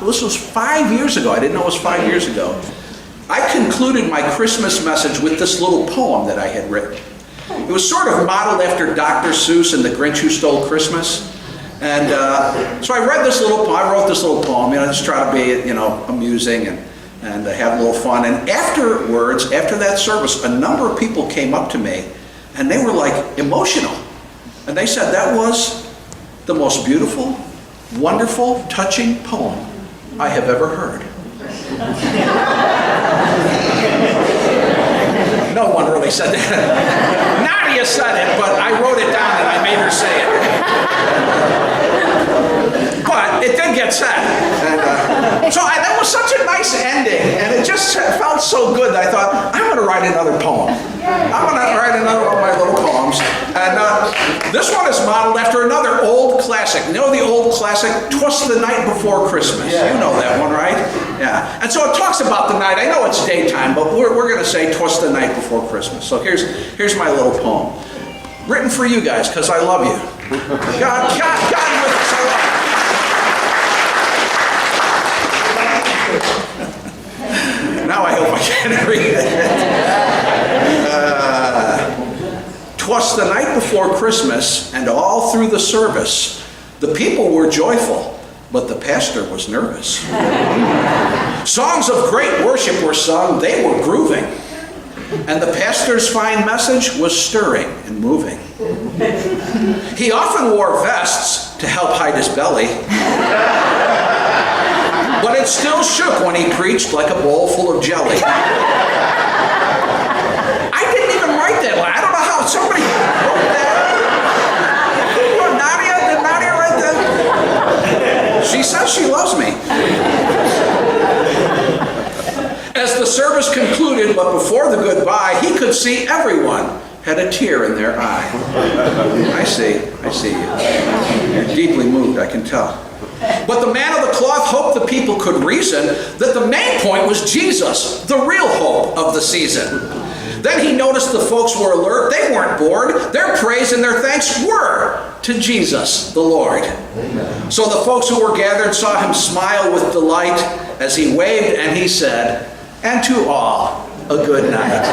this was 5 years ago. I didn't know it was 5 years ago. I concluded my Christmas message with this little poem that I had written. It was sort of modeled after Dr. Seuss and The Grinch Who Stole Christmas. And so I read this little poem. I wrote this little poem, just try to be, amusing and have a little fun. And afterwards, after that service, a number of people came up to me and they were like emotional. And they said that was the most beautiful, wonderful, touching poem I have ever heard. No one really said that. Nadia said it, but I wrote it down and I made her say it. But it did get said. And, that was such a nice ending, and it just felt so good that I thought, I'm going to write another poem. I'm going to write another one of my little poems. And this one is modeled after another old classic. You know the old classic, 'Twas the Night Before Christmas? Yeah. You know that one, right? Yeah. And so it talks about the night. I know it's daytime, but we're going to say 'Twas the Night Before Christmas. So here's my little poem. Written for you guys, because I love you. God with us, I love you. Now I hope I can read it. 'Twas the night before Christmas, and all through the service, the people were joyful, but the pastor was nervous. Songs of great worship were sung, they were grooving, and the pastor's fine message was stirring and moving. He often wore vests to help hide his belly, but it still shook when he preached like a bowl full of jelly. I didn't even write that line. I don't know how somebody wrote that. Nadia, did Nadia write that? She says she loves me. As the service concluded, but before the goodbye, he could see everyone had a tear in their eye. I see you. You're deeply moved, I can tell. But the man of the cloth hoped the people could reason that the main point was Jesus, the real hope of the season. Then he noticed the folks were alert. They weren't bored. Their praise and their thanks were to Jesus, the Lord. So the folks who were gathered saw him smile with delight as he waved and he said, "And to all, a good night."